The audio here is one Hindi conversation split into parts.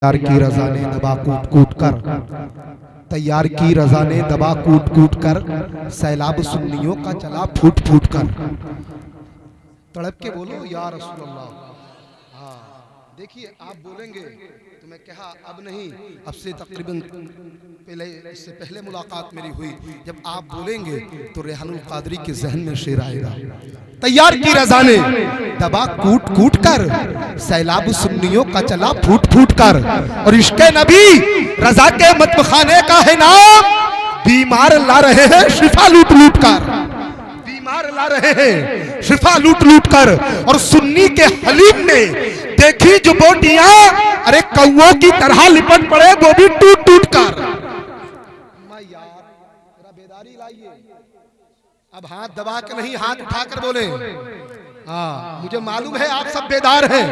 तैयार की रजा ने दबा कूट कूट कर, तैयार की रजा ने दबा कूट कूट कर, सैलाब सुन्नियों का चला फूट फूट कर। तड़प के बोलो या रसूल अल्लाह। हाँ देखिए, आप बोलेंगे तो मैं कहा अब नहीं, अब से तकरीबन पहले, इससे पहले मुलाकात मेरी हुई, जब आप बोलेंगे तो रेहानुल कादरी के जहन में शेर आएगा। तैयार की रजा ने दबा कूट कूट कर, सैलाब सुन्नियों का चला फूट फूट कर। और इश्क़े नबी रजा के मतबखाने का है नाम, बीमार ला रहे हैं शिफा लूट लूट कर, बीमार ला रहे हैं शिफा लूट लूट कर। और सुन्नी के हलीम ने देखी जो बोटियां, अरे कौओं की तरह लिपट पड़े वो भी टूट टूट कर। बेदारी लाइए, अब हाथ दबा के नहीं, हाथ उठाकर बोले। हाँ मुझे मालूम है आप सब बेदार हैं,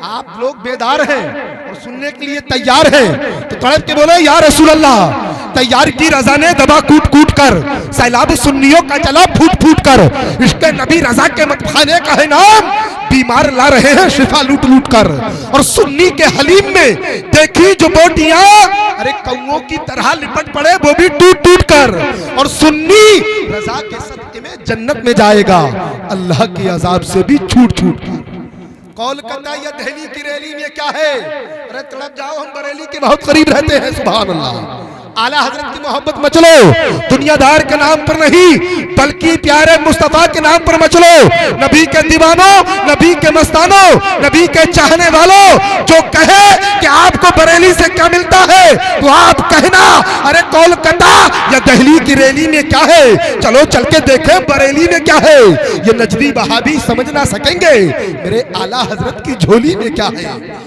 आप लोग बेदार हैं और सुनने के लिए तैयार हैं, तो तड़प के बोले या रसूल अल्लाह। तैयार की रजा ने दबा कूट कूट कर, सैलाब सुन्नियों का चला फूट फूट कर। इश्क़े नबी रजा के मतखाने का है नाम, बीमार ला रहे हैं शिफा लूट लूट कर। और सुन्नी के हलीम में देखी जो बोटियां, अरे कौओं की तरह लिपट पड़े वो भी टूट टूट कर। और सुन्नी रजा के सदके में जन्नत में जाएगा, अल्लाह के अजाब से भी छूट छूट कर। कोलकाता या दिल्ली की रैली में क्या है, अरे तड़प जाओ, हम बरेली के बहुत करीब रहते हैं। सुभान अल्लाह, आला हजरत की मोहब्बत मचलो, दुनियादार के नाम पर नहीं बल्कि प्यारे मुस्तफा के नाम पर मचलो। नबी के दीवानों, नबी के मस्तानों, नबी के चाहने वालों, जो कहे कि आपको बरेली से क्या मिलता है तो आप कहना अरे कोलकाता या दिल्ली की रैली में क्या है, चलो चल के देखें बरेली में क्या है। ये नजदी वहाबी समझ ना सकेंगे मेरे आला हजरत की झोली में क्या है,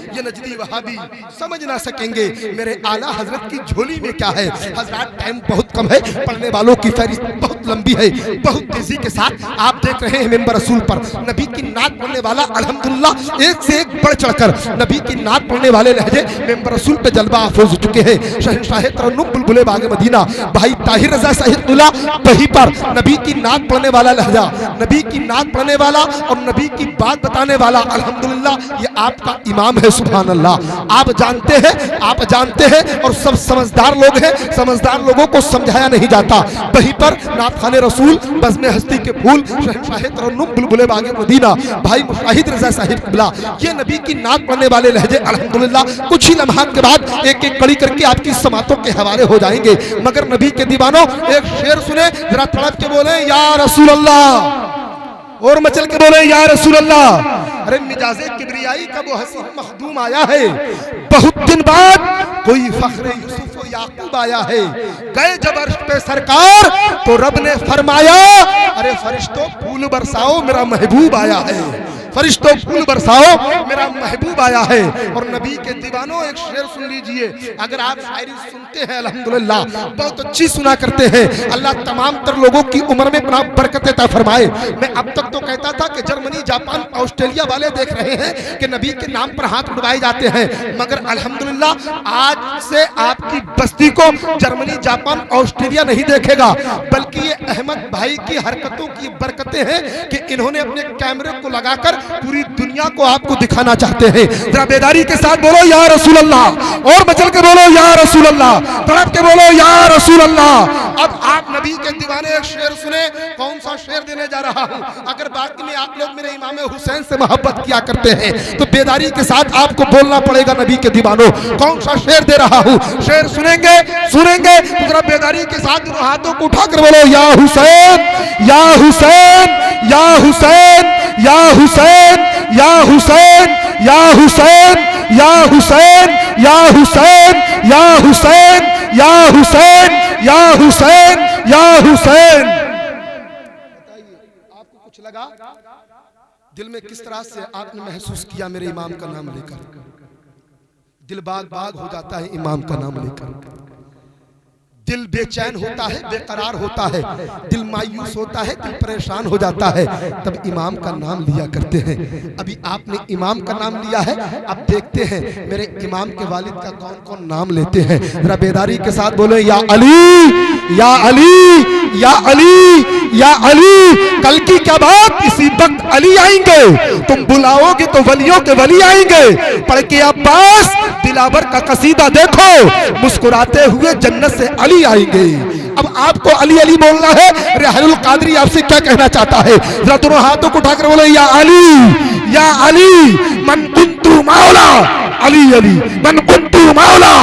ये नजदी वहाबी समझ ना सकेंगे मेरे आला हजरत की झोली में क्या है। हजरत टाइम बहुत कम है, पढ़ने वालों की फहरिस्त बहुत लंबी है, बहुत तेजी के साथ आप देख रहे हैं मेंबर रसूल पर नबी की नात पढ़ने वाला अल्हम्दुलिल्लाह एक से एक बढ़ चढ़कर नबी की नात पढ़ने वाले लहजे मेंबर रसूल पे जलवा अफरोज हो चुके हैं। शहंशाह तरन्नुम बुलबुले बागे मदीना भाई ताहिर रजा साहिबुल्लाह वहीं पर नबी की नात पढ़ने वाला लहजा, नबी की नात पढ़ने वाला और नबी की बात बताने वाला, अल्हम्दुलिल्लाह ये आपका इमाम है। सुभान अल्लाह, आप जानते हैं, आप जानते हैं और सब समझदार लोग हैं, समझदार लोगों को समझाया नहीं जाता। वहीं पर नात खाने रसूल, बज़्म हस्ती के फूल, शहंशाह तरन्नुम बुलबुले बागे मदीना भाई मुशाहिद रजा साहिब क़िबला, ये नबी की नात पढ़ने वाले लहजे अल्हम्दुलिल्लाह कुछ ही लम्हात के बाद एक एक कड़ी करके आपकी समातों के हवाले हो जाएंगे। मगर नबी के दीवानों एक शेर सुने, जरा तड़प के बोले या रसूल अल्लाह, और मचल के बोले या रसूल अल्लाह। अरे मिजाजे किबरियाई का वो हसीन मखदूम आया है, बहुत दिन बाद कोई फख्रे यूसुफ व याकूब आया है। गए जब अर्श पे सरकार तो रब ने फरमाया अरे फरिश्तों फूल बरसाओ मेरा महबूब आया है, फरिश्तों फूल बरसाओ मेरा महबूब आया है। और नबी के दीवानों एक शेर सुन लीजिए, अगर आप शायरी सुनते हैं अल्हम्दुलिल्लाह बहुत अच्छी सुना करते हैं, अल्लाह तमाम तर लोगों की उम्र में अपना बरकत अता फरमाए। मैं अब तक तो कहता था कि जर्मनी, जापान, ऑस्ट्रेलिया वाले देख रहे हैं कि नबी के नाम पर हाथ उठवाए जाते हैं, मगर अल्हम्दुलिल्लाह आज से आपकी बस्ती को जर्मनी, जापान, ऑस्ट्रेलिया नहीं देखेगा, बल्कि ये अहमद भाई की हरकतों की बरकतें हैं कि इन्होंने अपने कैमरे को लगाकर पूरी दुनिया को आपको दिखाना चाहते हैं। जरा बेदारी के साथ बोलो या रसूल अल्लाह, और बचल के बोलो या रसूल अल्लाह, तड़प के बोलो या रसूल अल्लाह। अब आप नबी के दीवाने एक शेर सुने, कौन सा शेर देने जा रहा हूं। अगर बाकी में आप लोग मेरे इमाम हुसैन से मोहब्बत किया करते हैं तो बेदारी के साथ आपको बोलना पड़ेगा नबी के दीवानों, कौन सा शेर दे रहा हूं। शेर सुनेंगे सुनेंगे तो जरा बेदारी के साथ दोनों हाथों को उठाकर बोलो या हुसैन या हुसैन या हुसैन या हुसैन या हुसैन या हुसैन या हुसैन या हुसैन या हुसैन या हुसैन या हुसैन या हुसैन। बताइए आपको कुछ लगा दिल में, किस तरह से आपने महसूस किया मेरे इमाम का नाम लेकर? दिल बाग बाग हो जाता है इमाम का नाम लेकर, दिल बेचैन होता है, बेकरार होता है, दिल मायूस होता है, दिल परेशान हो जाता है, तब इमाम का नाम लिया करते हैं। अभी आपने इमाम का नाम लिया है, अब देखते हैं मेरे इमाम के वालिद का कौन कौन नाम लेते हैं। जरा बेदारी के साथ बोले या अली या अली या अली या अली। कल की क्या बात, इसी वक्त अली आएंगे, तुम बुलाओगे तो वलियों के वली आएंगे। पढ़ के अब्बास दिलावर का कसीदा देखो, मुस्कुराते हुए जन्नत से अली आएंगे। अब आपको अली अली बोलना है। रिहानुल कादरी आपसे क्या कहना चाहता है, जरा दोनों हाथों को उठाकर बोले या अली या अली। मन कुंतु मौला अली अली, मन कुंतु मौला,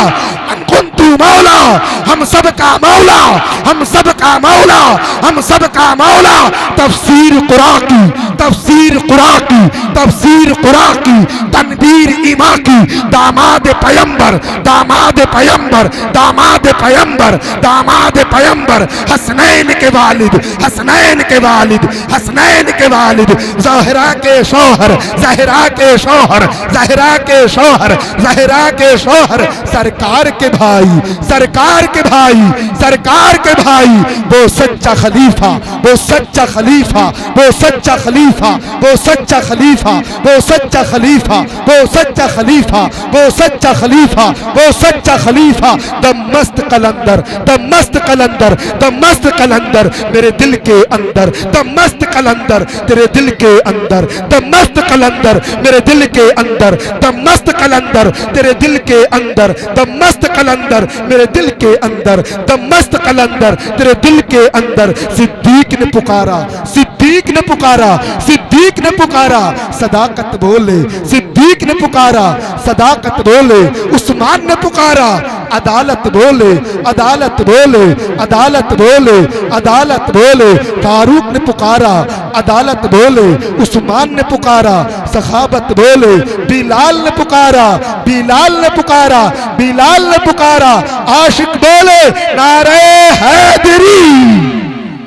मन कुंतु मौला, हम सब का मौला, हम सब का मौला, हम सब का मौला। तफसीर कुरान की, तफसीर कुरान की, तफसीर कुरान की, तनवीर इमा की, दामाद पैगंबर, दामाद पैगंबर, दामाद पैगंबर, दामाद पैगंबर, हसनैन के वालिद, हसनैन के वालिद, हसनैन के वालिद, ज़हरा के शौहर, ज़हरा के शौहर, ज़हरा के शौहर, ज़हरा के शौहर, सरकार के भाई, सरकार के भाई, सरकार के भाई। वो सच्चा खलीफा, वो सच्चा खलीफा, वो सच्चा खलीफा, वो सच्चा खलीफा, वो सच्चा खलीफा, वो सच्चा खलीफा, वो सच्चा खलीफा, वो सच्चा खलीफा। दमस्त कलंदर, दमस्त कलंदर, दमस्त कलंदर मेरे दिल के अंदर, दमस्त कलंदर तेरे दिल के अंदर, दमस्त कलंदर मेरे दिल के अंदर, दमस्त कलंदर तेरे दिल के अंदर, दमस्त कलंदर मेरे दिल के अंदर, दमस्त कलंदर तेरे दिल के अंदर। सिद्दीक ने पुकारा, सिद्दीक ने पुकारा, सिद्दीक ने पुकारा, सदाकत बोले, सिद्दीक ने पुकारा, सदाकत बोले। उस्मान ने पुकारा, अदालत बोले, अदालत बोले, अदालत बोले, अदालत बोले। फारूक ने पुकारा, अदालत बोले। उस्मान ने पुकारा, सखावत बोले। बिलाल ने पुकारा, बिलाल ने पुकारा, बिलाल ने पुकारा। आशिक बोले नारे हैदरी।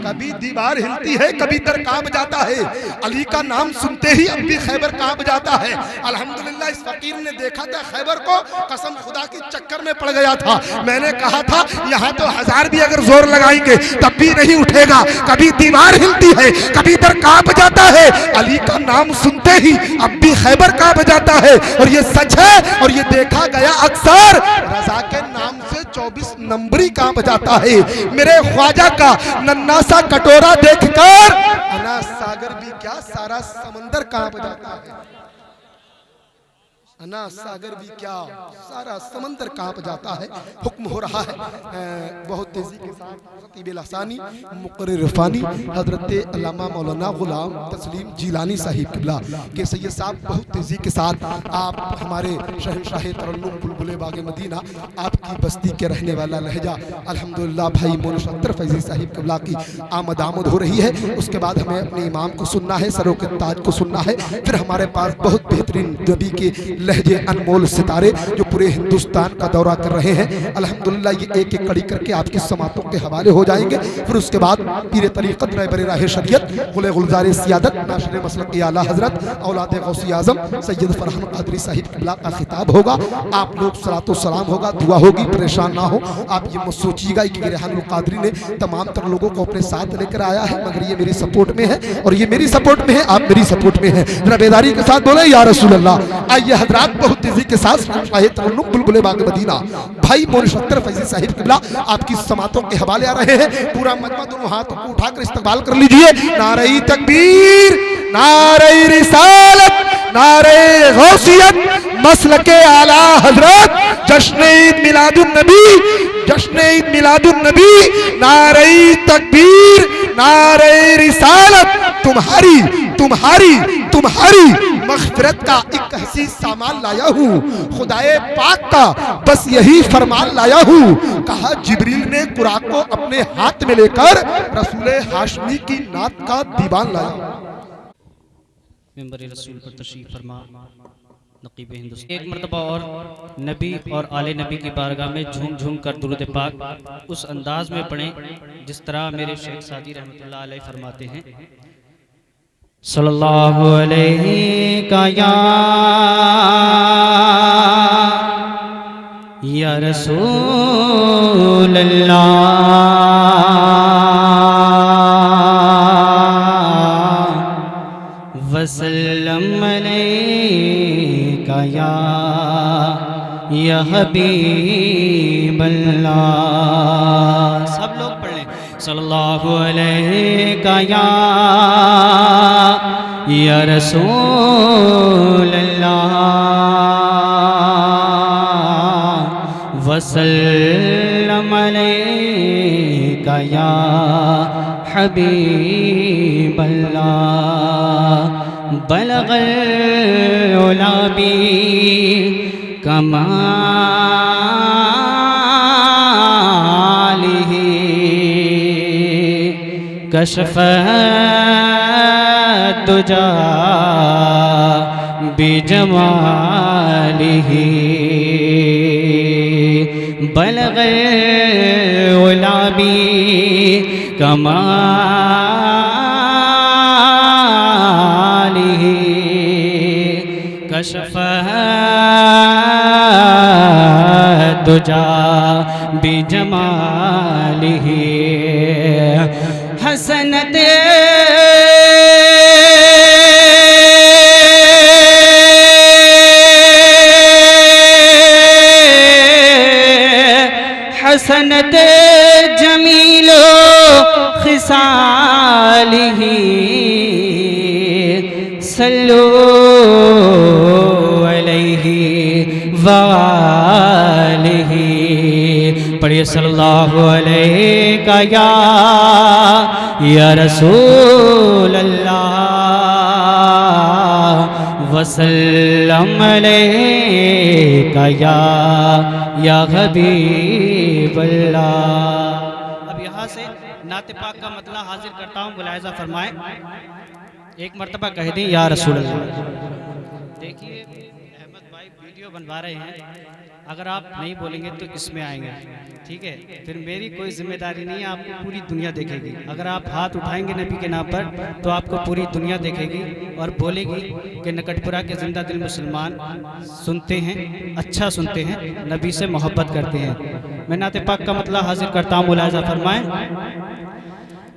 कभी दीवार हिलती है, कभी दर कांप जाता है। अली का नाम सुनते ही अब भी खैबर कांप जाता है। अल्हम्दुलिल्लाह इस फकीर ने देखा था खैबर को, कसम खुदा की चक्कर में पड़ गया था। मैंने कहा था यहाँ तो 1000 भी अगर जोर लगाएंगे तब भी नहीं उठेगा। कभी दीवार हिलती है, कभी दर कांप जाता है। अली का नाम सुनते ही अब भी खैबर कांप जाता है। और ये सच है और ये देखा गया अक्सर। रजा के नाम से 24 नंबरी कांप जाता है। मेरे ख्वाजा का नन्ना सा कटोरा देखकर अना सागर भी क्या सारा समंदर कांप जाता है। अना सागर भी क्या सारा समंदर कांप जाता है। हुक्म हो रहा है बहुत तेजी के साथ खतीब लसानी मुकर्रिर इरफानी हजरत अल्लामा मौलाना गुलाम तस्लीम जिलानी साहिब किबला के सैयद साहब बहुत तेजी के साथ आप हमारे शहंशाह तरन्नुम बुलबुले बागे मदीना आपकी बस्ती के रहने वाला लहजा अल्हम्दुलिल्लाह भाई मोनशत्तर फैजी साहिब किबला की आमद आमद हो रही है। उसके बाद हमें अपने इमाम को सुनना है, सरों के ताज को सुनना है। फिर हमारे पास बहुत बेहतरीन नबी के लहजे अनमोल सितारे जो पूरे हिंदुस्तान का दौरा कर रहे हैं। अल्हम्दुलिल्लाह ये एक एक कड़ी करके आपकी समातों के हवाले हो जाएंगे। फिर उसके बाद पीर तरीक़त रहबर राह शरीयत गुले गुलजार सियादत नाशिर मसलक आला हजरत औलाद गौसी आज़म सैयद फरहान कादरी साहिब किबला का खिताब होगा। आप लोग सलातो सलाम होगा, दुआ होगी, परेशान ना हो। आप ये मत सोचिएगा कि रिहानुल कादरी ने तमाम तर लोगों को अपने साथ लेकर आया है, मगर ये मेरी सपोर्ट में है और ये मेरी सपोर्ट में है, आप मेरी सपोर्ट में है। जरा बेदारी के साथ बोले या रसूल अल्लाह। आइए हजरात बहुत तेजी के साथ बुलबुले बाग मदीना भाई मोनशत्तर फैजी साहिब किबला आपकी समातों के हवाले आ रहे हैं। पूरा मजमा दोनों हाथों को उठाकर इस्तकबाल कर लीजिए। नारे तकबीर, नारे रिसालत, नारे गौसियत, मसलके आला हजरत, जश्न ईद मिलादुन नबी, जश्न ईद मिलादुन नबी। नारे तकबीर, नारे रिसालत। तुम्हारी तुम्हारी तुम्हारी मग़फ़िरत का एक हसी सामान लाया हूँ, खुदाए पाक का बस यही फरमान लाया हूँ। कहा जिब्रील ने कुरान को अपने हाथ में लेकर रसूल हाशमी की नात का दीवान लाया। मेंबर रसूल पर तशरीफ फरमा नक़ीब हिंदुस्तान। एक मरतबा और नबी और आले नबी की बारगाह में झूम झूम कर दुरूद पाक उस अंदाज में पढ़ें जिस तरह मेरे शेख सादी रहमतुल्लाह अलैह फरमाते हैं। सल्लल्लाहु अलैहि का या रसूल अल्लाह वसल्लम अलैका या हबीब अल्लाह। सब लोग पढ़ सल्लल्लाहु अलैहि या रसूल अल्लाह वसल्लम अलैका या हबीब अल्लाह बलगल उला बी कमालिही कशफ दुजा बिजमालिही बलगल उला बी कमालिही कशफ दुजा बिजमालिही हसनत हसनत जमीलो खिसालिही सल्लु अलैहि वालिही पढ़िए सल्लल्लाहु अलैहि या रसूल अल्लाह वसल्लम अलैका या हबीब अल्लाह। अब यहाँ से नाते पाक का मतलब हाजिर करता हूँ, मुलाहिज़ा फरमाएं। एक मर्तबा कह दें या रसूल अल्लाह। देखिए अहमद भाई वीडियो बनवा रहे हैं, अगर आप नहीं बोलेंगे तो इसमें आएंगे, ठीक है। फिर मेरी कोई जिम्मेदारी नहीं है, आपको पूरी दुनिया देखेगी। अगर आप हाथ उठाएंगे नबी के नाम पर तो आपको पूरी दुनिया देखेगी और बोलेगी कि नकटपुरा के जिंदा दिल मुसलमान सुनते हैं, अच्छा सुनते हैं, नबी से मोहब्बत करते हैं। मैं नाते पाक का मतलब हाजिर करता हूँ, मुलाहिज़ा फरमाएं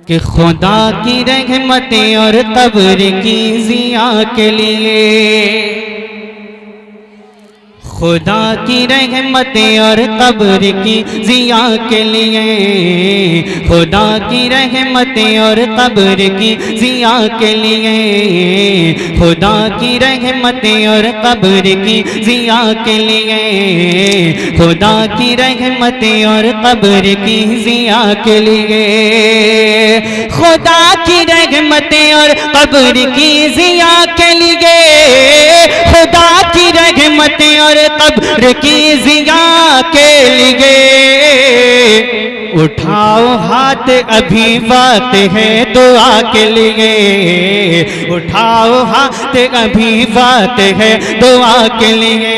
कि खुदा की रहमतें और कब्र की ज़िया के लिए, खुदा की रहमतें और कब्र की ज़िया के लिए, खुदा की रहमतें और कब्र की ज़िया के लिए, खुदा की रहमतें और कब्र की ज़िया के लिए, खुदा की रहमतें और कब्र की ज़िया के लिए, खुदा की रहमतें और कब्र की ज़िया के लिए, खुदा की रहमतें और कब्र की ज़िया के लिए उठाओ हाथ, अभी बात है दुआ के लिए, उठाओ हाथ, अभी बात है दुआ के लिए,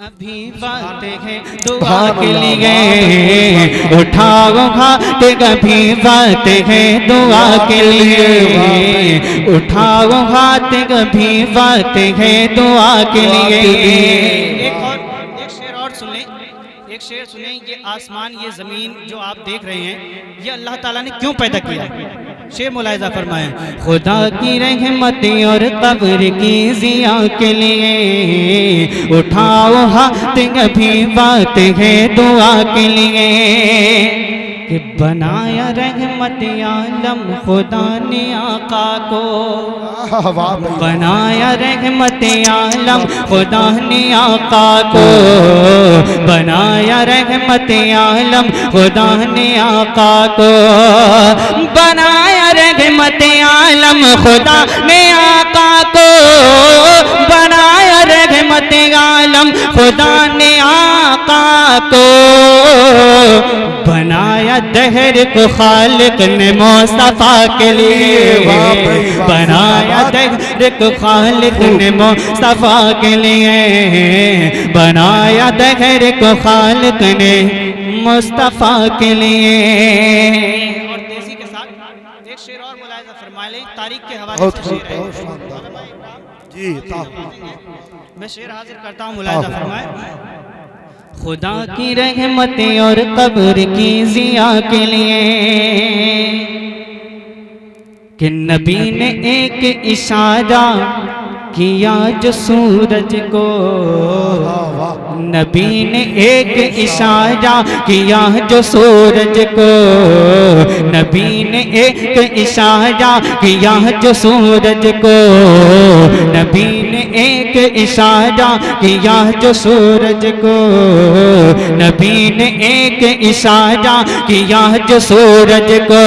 अभी बात है दुआ के लिए, उठाओ हाथ, अभी बात है दुआ के लिए, उठाओ हाथ, अभी बात है दुआ के लिए। एक शेर और सुन लें, एक शेर सुने। ये आसमान, ये ज़मीन जो आप देख रहे हैं, ये अल्लाह ताला ने क्यों पैदा किया? शेर मुलाहिज़ा फरमाएं। खुदा की रहमतें और कब्र की ज़िया के लिए उठाओ हाथ, अभी बात है दुआ के लिए कि बनाया रहमत आलम खुदा ने आका को, बनाया रहमत आलम खुदा ने आका को, बनाया रहमत आलम खुदा ने आका को, बनाया रहमत आलम खुदा ने आका को, बनाया रहमत आलम खुदा ने आका को, बनाया दहर को खालिक ने मुस्तफा के लिए, बनाया दहर को खालिक ने मुस्तफा के लिए, बनाया दहर को खालिक ने मुस्तफा के लिए। और तेजी के साथ एक शेर और मुलाहिज़ा फरमा लें, तारीख के हवाले से शेर है जी। मैं शेर हाजिर करता हूँ, मुलाहिज़ा फरमाएं। खुदा की रहमतें और कब्र की ज़िया के लिए कि नबी ने एक इशारा किया जो सूरज को नबी ने एक इशारा किया जो सूरज को, नबी ने एक इशारा किया जो सूरज को, नबी ने एक इशारा किया जो सूरज को, नबी ने एक इशारा किया जो सूरज को,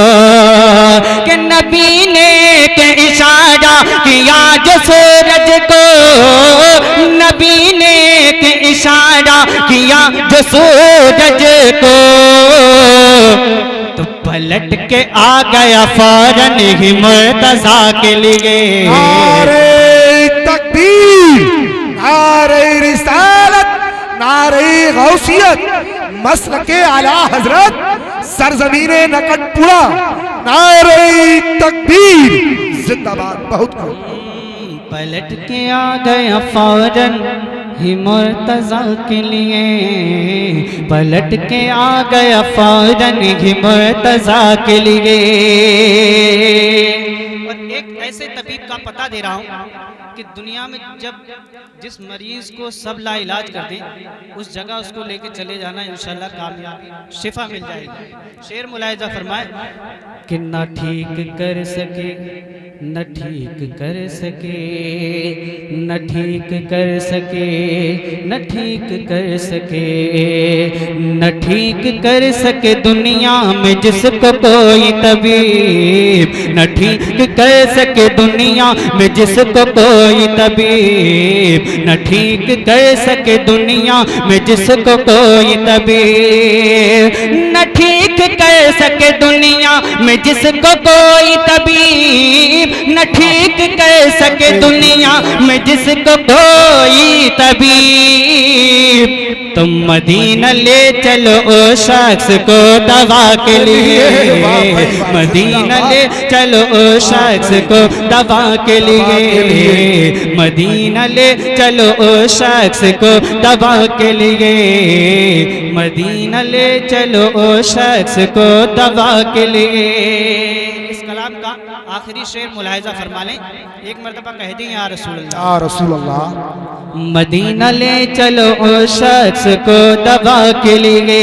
कि नबी ने एक इशारा किया जो सूरज को, नबी ने एक इशारा किया जो सूरज को, तो पलट के आ गया फौरन ही मुर्तजा के लिए। नारे तकबीर, नारे रिसालत, नारे गौसियत, मसलके आला हजरत, सरजमीने नकटपुरा, नारे तकबीर जिंदाबाद। बहुत पलट के आ गया फौरन ही मुर्तजा के लिए, पलट के आ गया फौरन ही मुर्तजा के लिए। और एक ऐसे तबीब का पता दे रहा हूँ कि दुनिया में जब जिस मरीज को सब ला इलाज कर दें उस जगह उसको लेके चले जाना, इंशाल्लाह कामयाबी शिफा मिल जाएगी। शेर मुलाहिजा फरमाए कि ना ठीक कर सके, न ठीक कर सके, न ठीक कर सके, न ठीक कर सके, न ठीक कर सके दुनिया में जिसको कोई तबीब, न ठीक कर सके दुनिया में जिसको कोई तबीब, न ठीक कर सके दुनिया में जिसको कोई तबीब, न ठीक कर सके दुनिया में जिसको कोई तबीब, न ठीक कर सके दुनिया में जिसको कोई तबीब। तुम मदीना ले चलो ओ शख्स को दवा के लिए, मदीना ले चलो ओ शख्स को दवा के लिए, मदीना ले चलो ओ शख्स को दवा के लिए, मदीना ले चलो ओ शख्स को दवा के लिए। इस कलाम का आखिरी शेर मुलाहिजा फरमा लें, एक मरतबा कह दें या रसूल अल्लाह, या रसूल अल्लाह। मदीना ले चलो ओ शख्स को दवा के लिए,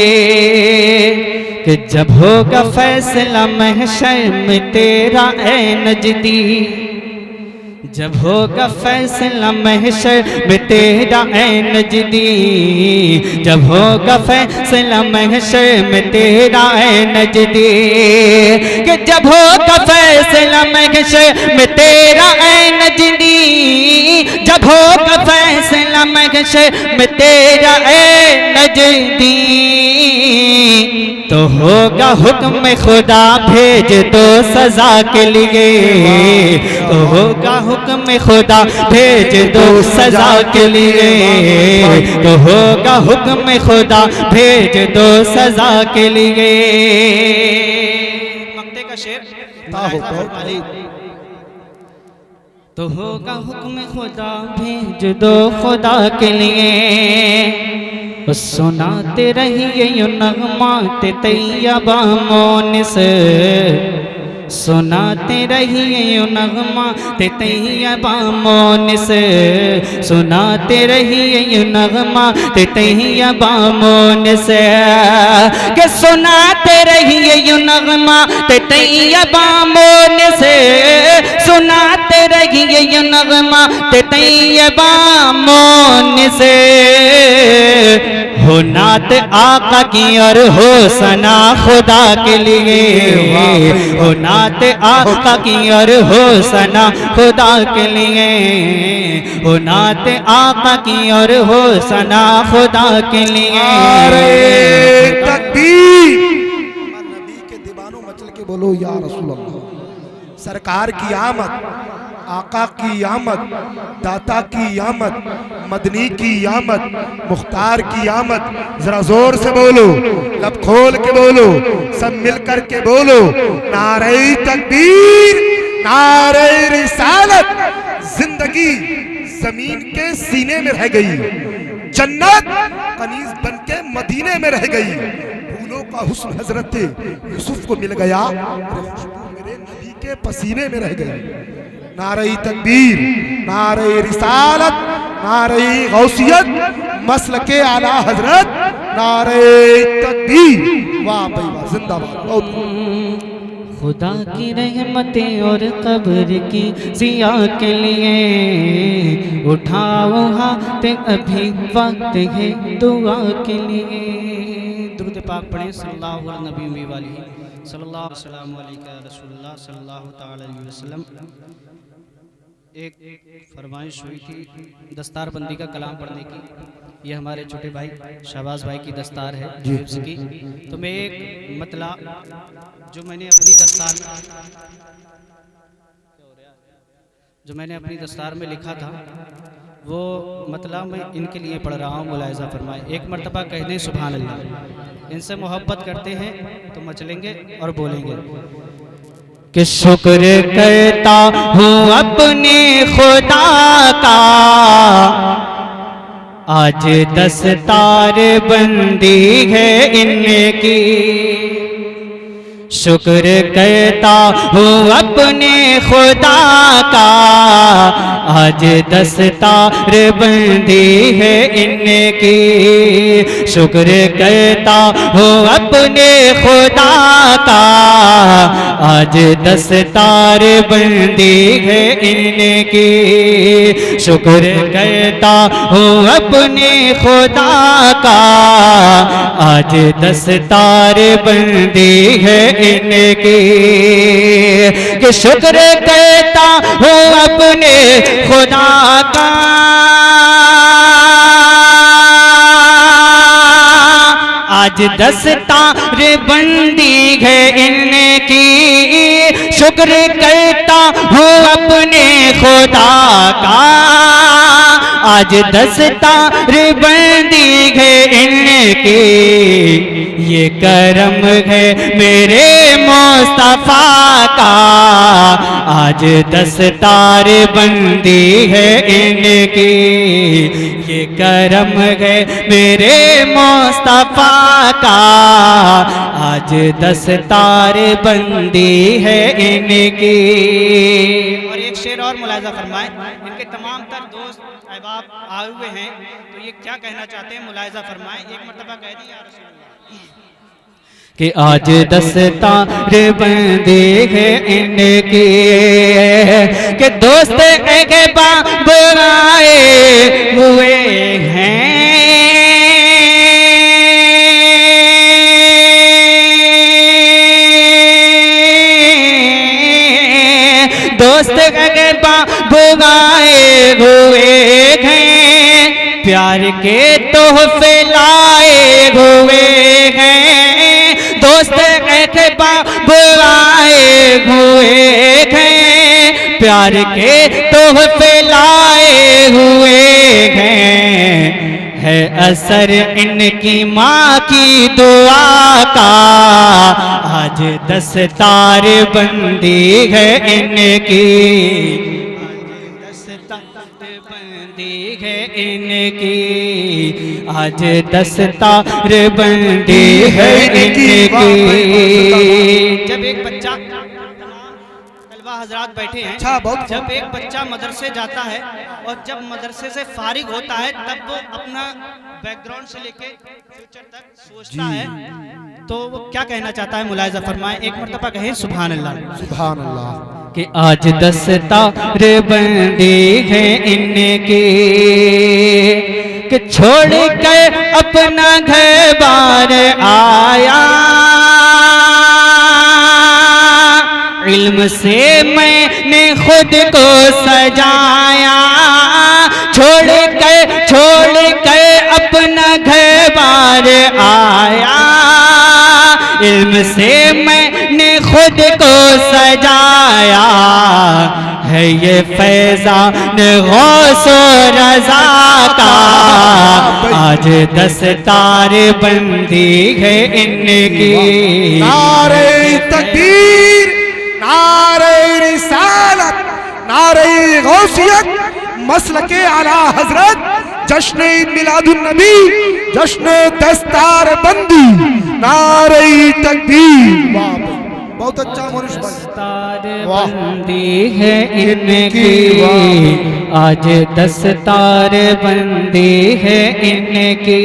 कि जब होगा फैसला महशर में तेरा ऐ नजदी, जब होगा फैसला महशर में तेरा ऐ नजदी, जब होगा फैसला महशर में तेरा ऐ नजदी, कि जब होगा फैसला महशर में तेरा ऐ नजदी, जब होगा फैसला महशर में तेरा ऐ नजदी, तो होगा हुक्म खुदा भेज दो सजा के लिए, तो होगा हुक्म खुदा भेज दो सजा के लिए, तो होगा हुक्म खुदा भेज दो सजा के लिए। मक्ते का शेर तो होगा हुक्म खुदा भेज दो खुदा के लिए, सुनाते रहिए यो नगमाते तैयबा मौन से, सुनाते रहिए यो नगमाते तैयबा मौन से, सुनाते रहिए यो नगमाते तैयबा मौन से, कि सुनाते रहिए यो नगमाते तैयबा मौन से, सुनाते रहिए यो नगमाते तैयबा मौन से, हो नात आका की और हो सना खुदा के लिए, हो नात आका की और हो सना खुदा के लिए, हो नात आका की और हो सना खुदा के लिए। तकबीर, नबी के दीवानों मचल के बोलो या रसूल अल्लाह। सरकार की आमद, आका की आमद, दाता की आमद, मदनी की आमद, मुख्तार की आमद। जरा जोर से बोलो, लब खोल के बोलो, सब मिल कर के बोलो, नारे तकबीर, नारे रिसालत। जिंदगी जमीन के सीने में रह गई, जन्नत कनीज बन के मदीने में रह गई। फूलों का हुस्न हजरत यूसुफ को मिल गया, मेरे नबी के पसीने में रह गई। नारे तकबीर, नारे रिसालत, नारे गौसियत, मसलके आला हजरत, नारे तकबीर, वाह भाई वाह, जिंदाबाद। बहुत खुदा की रहमतें और कब्र की जिया के लिए उठाओ हाथ, अभी वक्त है दुआ के लिए। दुरूद पाक पढ़ें सल्लल्लाहु अलैहि वसल्लम। एक फरमाइश हुई थी दस्तार बंदी का कलाम पढ़ने की। ये हमारे छोटे भाई शहबाज भाई की दस्तार है हिफ्ज़ की। तो मैं एक मतला जो मैंने अपनी दस्तार में लिखा था वो मतलब मैं इनके लिए पढ़ रहा हूँ, मुलाहिज़ा फरमाए। एक मरतबा कह दें सुभान अल्लाह। इनसे मोहब्बत करते हैं तो मचलेंगे और बोलेंगे कि शुक्र करता हूँ अपने खुदा का, आज दस्तार बंदी है इनकी। शुक्र करता हूँ अपने खुदा का, आज दस्तार बंदी है इनकी। शुक्र करता हूँ अपने खुदा का, आज दस्तार बंदी है इनकी। शुक्र करता हूँ अपने खुदा का, आज दस्तार बंदी है इनकी। कि शुक्र करता हूँ अपने खुदा का, आज दस्तार बंदी है इनकी। शुक्र करता हूँ अपने खुदा का, आज दस्तार बंदी है इनकी। ये करम है मेरे मुस्तफा का, आज दस्तार बंदी है इनकी। ये करम है मेरे मुस्तफा का, आज दस्तार बंदी है इनकी। और एक शेर और मुलाहिज़ा फरमाएं। इनके तमाम तर दोस्त अहबाब आए हुए हैं तो ये क्या कहना चाहते हैं, मुलाहिज़ा फरमाएं। एक मरतबा कह दिया कि आज दस्तार बंदी है इनकी। कि दोस्त अहबाब आए हुए हैं, दोस्त अहबाब आए हुए हैं, प्यार के तोहफे लाए हुए हैं। दोस्त अहबाब आए हुए हैं, प्यार के तोहफे लाए हुए हैं। है असर इनकी माँ की दुआ का, आज दस्तार बंदी है इनकी। है इनकी, आज दस्तार बंदी है इनकी। जब एक बच्चा, तलबा हजरात बैठे हैं, जब एक बच्चा मदरसे जाता है और जब मदरसे से फारिग होता है तब वो अपना बैकग्राउंड से लेके फ्यूचर तक सोचता है, तो वो क्या कहना चाहता है, मुलाहिज़ा फरमाएं। एक मरतबा कहें सुभान अल्लाह, सुभान अल्लाह। कि आज दस्तार बंदी है इनकी। कि छोड़ कर अपना घर बार आया, इल्म से मैंने खुद को सजाया। छोड़ कर अपना घर बार आया, इल्म से मैंने खुद को सजाया। है ये फैज़ान गौसो रज़ा का, आज दस्तार बंदी है इनकी। नारे तकबीर, नारे रिसालत, नारे गौसियत, मसलके आला हजरत, जश्न मिलादुन नबी, जश्न दस्तार बंदी, नारे तकबीर। बहुत अच्छा मनुष्य बन। दस्तार वाह। बंदी है इनकी, आज दस्तार बंदी है इनकी।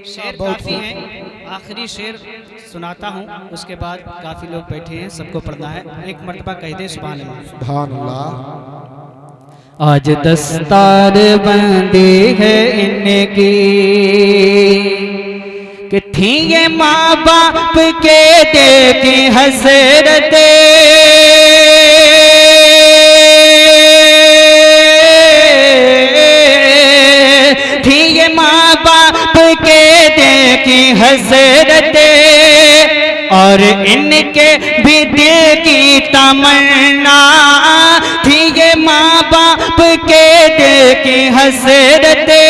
शेर काफी है, आखिरी शेर सुनाता हूँ, उसके बाद काफी लोग बैठे हैं, सबको पढ़ना है। एक मर्तबा कह दे सुभान अल्लाह। सुभान अल्लाह। आज दस्तार बंदी है इनकी, कि थी ये माँ बाप के देखी हसरते, थी ये माँ बाप के देखी हसरते, और इनके भी दिल की तमन्ना थी ये माँ बाप के दिल की हसरते,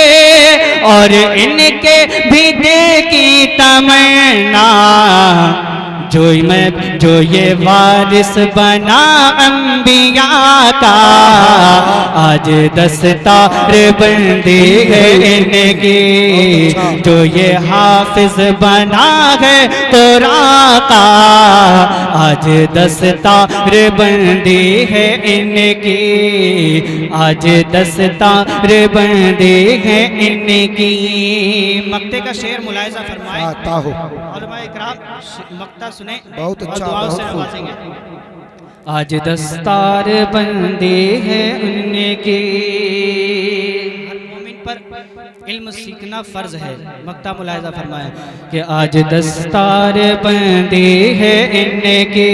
और इनके भी दिल की तमन्ना, जो ये वारिस बना अंबिया का, आज दस्तार बंदी है इनकी, जो ये हाफिज बना है कुरान का, आज दस्तार बंदी है इनकी, आज दस्तार बंदी है इनकी। मक्ते का शेर मुलाहिजा फरमाए, उलमा इकराम मक्ता सुने, बहुत अच्छा, दुआओं से बहुत नवाजेंगे। आज दस्तार बंदी है उनकी, हर मोमिन पर इल्म सीखना फर्ज है। मक्ता मुलाहिजा फरमाए कि आज दस्तार बंदी है इनकी,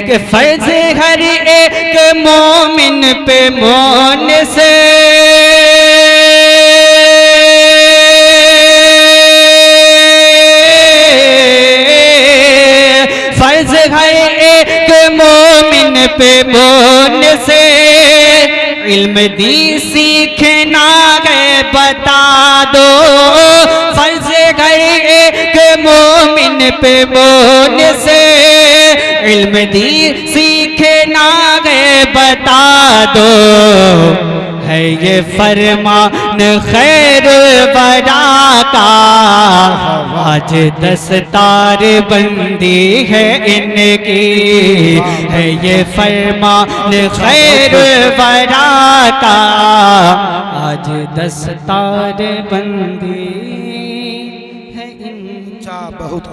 कि फर्ज हर एक मोमिन पे मोन से, फर्ज है एक मोमिन पे मोन से, इल्म दी सीखना है बता दो, फर्ज है एक मोमिन पे मोन से, इल्म दी सीखना है बता दो, है ये फरमान खैर बरा का, आज दस्तार बंदी है इनकी, है ये फरमान खैर बरा का, आज दस्तार बंदी है इनकी। बहुत